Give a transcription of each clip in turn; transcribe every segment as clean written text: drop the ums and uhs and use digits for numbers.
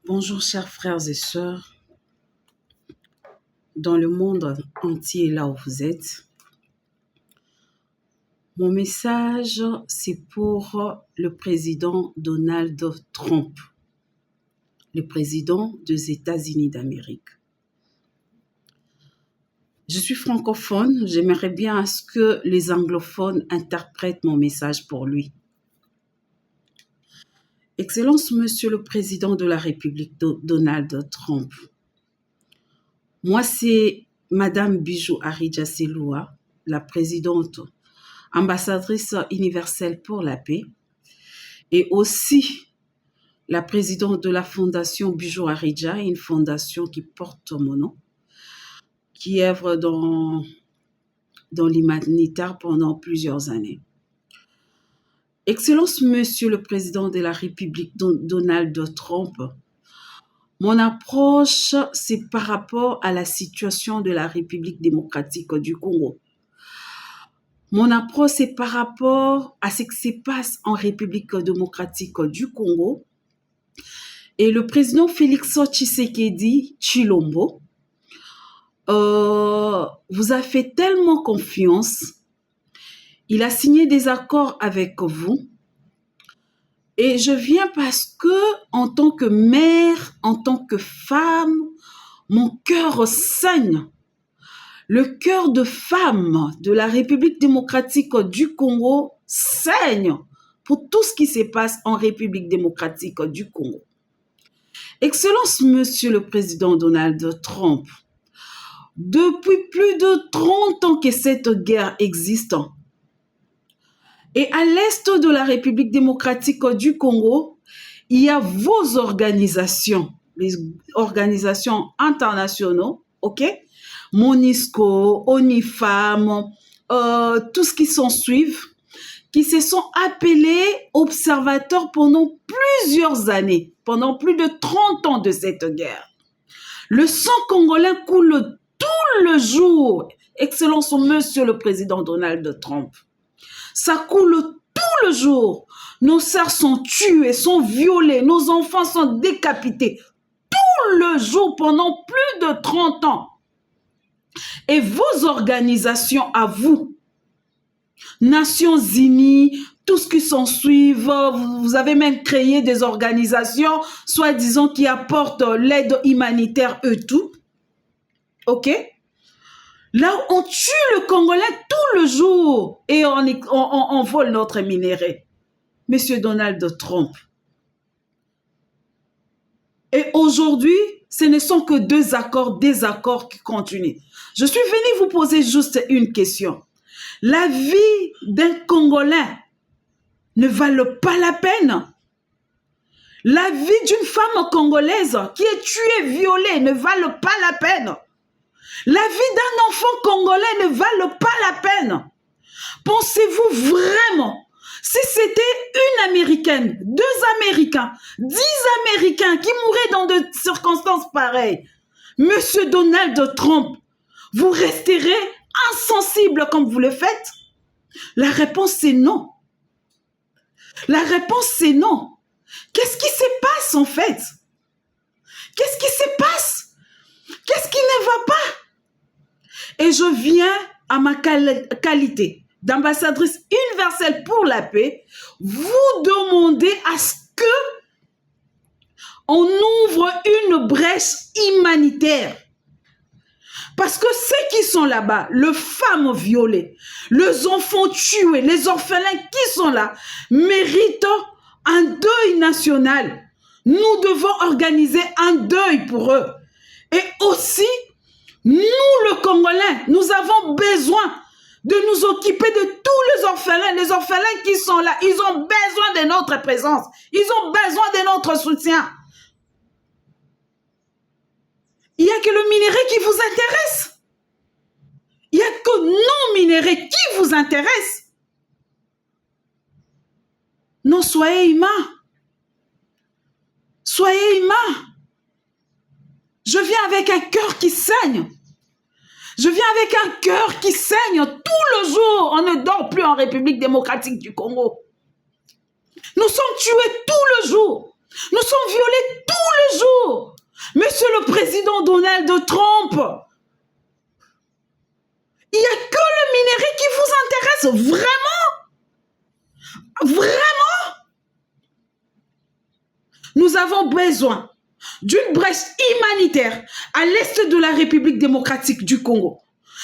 Bonjour chers frères et sœurs, dans le monde entier là où vous êtes. Mon message, c'est pour le président Donald Trump, le président des États-Unis d'Amérique. Je suis francophone, j'aimerais bien à ce que les anglophones interprètent mon message pour lui. Excellence, Monsieur le Président de la République, Donald Trump. Moi, c'est Madame Bijou Arija Seloua, la présidente, ambassadrice universelle pour la paix, et aussi la présidente de la fondation Bijou Arija, une fondation qui porte mon nom, qui œuvre dans l'humanitaire pendant plusieurs années. Excellence, Monsieur le Président de la République, Donald Trump, mon approche, c'est par rapport à la situation de la République démocratique du Congo. Mon approche, c'est par rapport à ce qui se passe en République démocratique du Congo. Et le président Félix Tshisekedi Tshilombo vous a fait tellement confiance. Il a signé des accords avec vous. Et je viens parce que, en tant que mère, en tant que femme, mon cœur saigne. Le cœur de femme de la République démocratique du Congo saigne pour tout ce qui se passe en République démocratique du Congo. Excellence, Monsieur le Président Donald Trump, depuis plus de 30 ans que cette guerre existe, et à l'est de la République démocratique du Congo, il y a vos organisations, les organisations internationales, ok? MONUSCO, ONIFAM, tout ce qui s'ensuit, qui se sont appelés observateurs pendant plusieurs années, pendant plus de 30 ans de cette guerre. Le sang congolais coule tout le jour, Excellence Monsieur le Président Donald Trump. Ça coule tout le jour. Nos sœurs sont tuées, sont violées, nos enfants sont décapités. Tout le jour pendant plus de 30 ans. Et vos organisations à vous, Nations Unies, tout ce qui s'ensuit, vous avez même créé des organisations, soi-disant qui apportent l'aide humanitaire et tout. Ok? Là, on tue le Congolais tout le jour et on vole notre minerai. Monsieur Donald Trump. Et aujourd'hui, ce ne sont que des accords qui continuent. Je suis venue vous poser juste une question. La vie d'un Congolais ne vaut pas la peine? La vie d'une femme congolaise qui est tuée, violée, ne vaut pas la peine? La vie d'un enfant congolais ne vaut pas la peine? Pensez-vous vraiment, si c'était une Américaine, 2 Américains, 10 Américains qui mouraient dans de circonstances pareilles, Monsieur Donald Trump, vous resterez insensible comme vous le faites? La réponse c'est non. La réponse c'est non. Qu'est-ce qui se passe en fait? Qu'est-ce qui se passe? Qu'est-ce qui ne va pas? Et je viens à ma qualité d'ambassadrice universelle pour la paix, vous demander à ce que on ouvre une brèche humanitaire. Parce que ceux qui sont là-bas, les femmes violées, les enfants tués, les orphelins qui sont là, méritent un deuil national. Nous devons organiser un deuil pour eux. Et aussi, nous, le Congolais, nous avons besoin de nous occuper de tous les orphelins qui sont là. Ils ont besoin de notre présence. Ils ont besoin de notre soutien. Il n'y a que le minerai qui vous intéresse. Il n'y a que nos minéraux qui vous intéressent. Non, soyez humains. Soyez humains. Je viens avec un cœur qui saigne. Je viens avec un cœur qui saigne tout le jour. On ne dort plus en République démocratique du Congo. Nous sommes tués tout le jour. Nous sommes violés tout le jour. président Donald Trump. Il n'y a que le minerai qui vous intéresse. Vraiment? Vraiment? Nous avons besoin d'une brèche humanitaire à l'est de la République démocratique du Congo.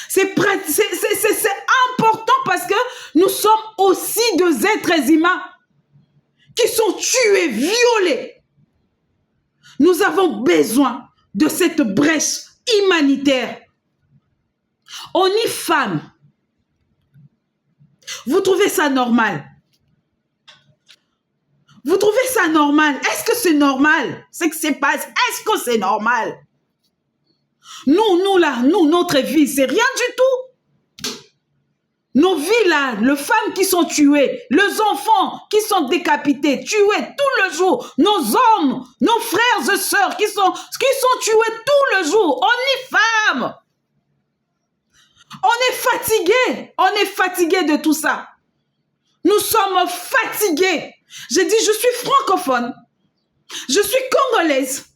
C'est important parce que nous sommes aussi des êtres humains qui sont tués, violés. Nous avons besoin de cette brèche humanitaire. On y femme. Vous trouvez ça normal? Vous trouvez ça normal? Est-ce que c'est normal? Ce qui se passe, est-ce que c'est normal? Nous là, notre vie, c'est rien du tout. Nos vies là, les femmes qui sont tuées, les enfants qui sont décapités, tués tout le jour, nos hommes, nos frères et sœurs qui sont tués tout le jour, on est femmes. On est fatigué de tout ça. Nous sommes fatigués. J'ai dit, je suis francophone, je suis congolaise.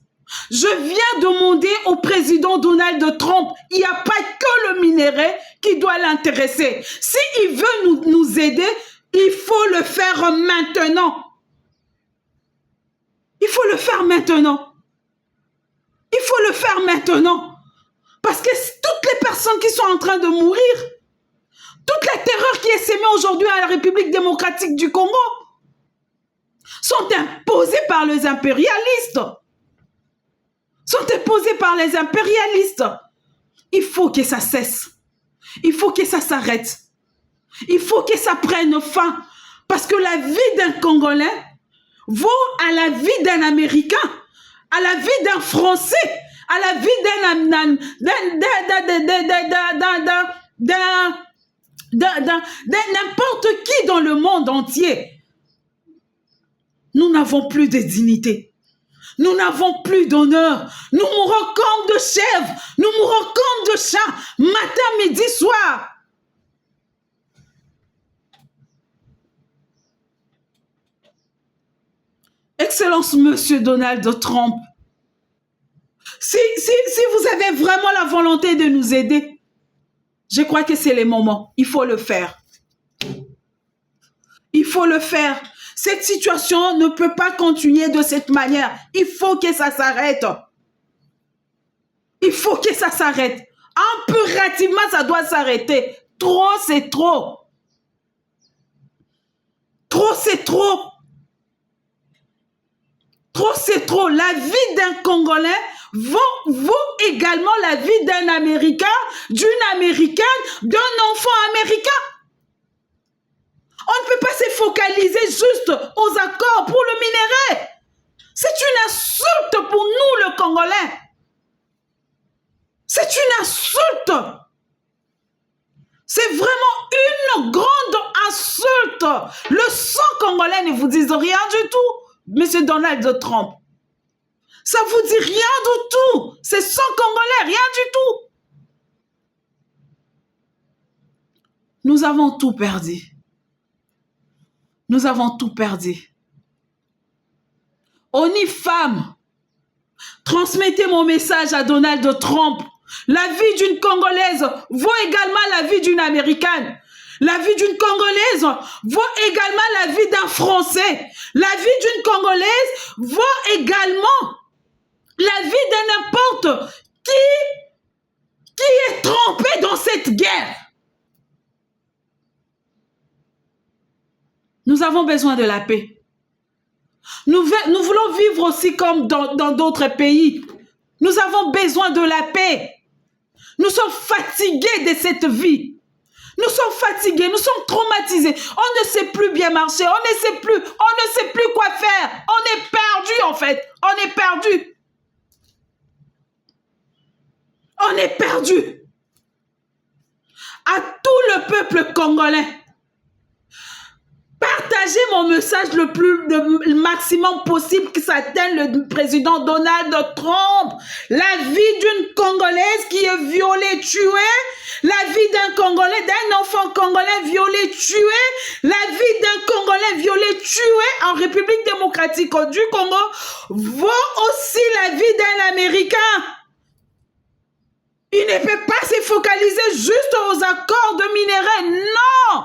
Je viens demander au président Donald Trump, il n'y a pas que le minerai qui doit l'intéresser. S'il veut nous aider, il faut le faire maintenant. Il faut le faire maintenant. Il faut le faire maintenant. Parce que toutes les personnes qui sont en train de mourir, toute la terreur qui est sémée aujourd'hui à la République démocratique du Congo, sont imposées par les impérialistes. Il faut que ça cesse. Il faut que ça s'arrête. Il faut que ça prenne fin. Parce que la vie d'un Congolais vaut à la vie d'un Américain, à la vie d'un Français, à la vie d'un n'importe qui dans le monde entier. Nous n'avons plus de dignité. Nous n'avons plus d'honneur. Nous mourons comme de chèvres. Nous mourons comme de chats. Matin, midi, soir. Excellence, Monsieur Donald Trump. Si vous avez vraiment la volonté de nous aider, je crois que c'est le moment. Il faut le faire. Il faut le faire. Cette situation ne peut pas continuer de cette manière. Il faut que ça s'arrête. Il faut que ça s'arrête. Impérativement, ça doit s'arrêter. Trop, c'est trop. Trop, c'est trop. Trop, c'est trop. La vie d'un Congolais vaut également la vie d'un Américain, d'une Américaine, d'un enfant américain. On ne peut pas se focaliser juste aux accords pour le minerai. C'est une insulte pour nous, le Congolais. C'est une insulte. C'est vraiment une grande insulte. Le sang congolais ne vous dit rien du tout, Monsieur Donald Trump. Ça vous dit rien du tout. C'est sang congolais, rien du tout. Nous avons tout perdu. Nous avons tout perdu. ONU Femmes, transmettez mon message à Donald Trump. La vie d'une Congolaise vaut également la vie d'une Américaine. La vie d'une Congolaise vaut également la vie d'un Français. La vie d'une Congolaise vaut également la vie de n'importe qui est trempé dans cette guerre. Nous avons besoin de la paix. Nous voulons vivre aussi comme dans d'autres pays. Nous avons besoin de la paix. Nous sommes fatigués de cette vie. Nous sommes fatigués, nous sommes traumatisés. On ne sait plus bien marcher, on ne sait plus quoi faire. On est perdu en fait, on est perdu. On est perdu. À tout le peuple congolais, partagez mon message le maximum possible que ça atteigne le président Donald Trump. La vie d'une Congolaise qui est violée, tuée. La vie d'un Congolais, d'un enfant congolais violé, tué. La vie d'un Congolais violé, tué en République démocratique du Congo vaut aussi la vie d'un Américain Il ne peut pas se focaliser juste aux accords de minerais. Non!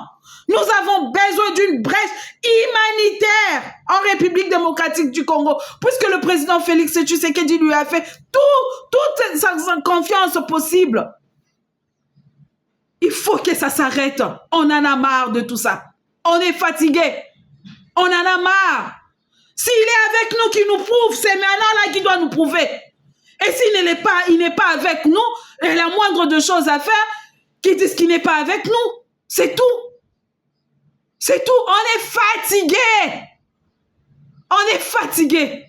Nous avons besoin d'une brèche humanitaire en République démocratique du Congo, puisque le président Félix Tshisekedi lui a fait toute sa confiance possible. Il faut que ça s'arrête. On en a marre de tout ça. On est fatigué. On en a marre. S'il est avec nous, qu'il nous prouve, c'est maintenant là qu'il doit nous prouver. Et s'il n'est pas avec nous, et la moindre de choses à faire, qu'il dise qu'il n'est pas avec nous. C'est tout. C'est tout. On est fatigué. On est fatigué.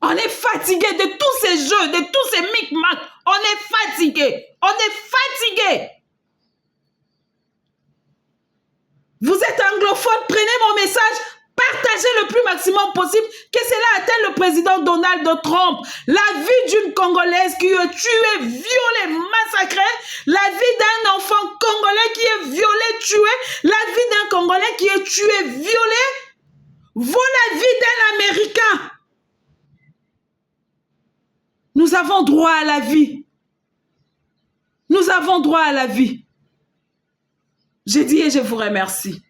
On est fatigué de tous ces jeux, de tous ces micmacs. On est fatigué. On est fatigué. Vous êtes anglophone, prenez mon message, partagez le plus maximum possible que cela atteigne le président Donald Trump. La vie d'une Congolaise qui est tuée, violée, massacrée, la vie d'un enfant congolais qui est violé, tué, la vie d'un Congolais qui est tué, violé, vaut la vie d'un Américain. Nous avons droit à la vie. Nous avons droit à la vie. J'ai dit et je vous remercie.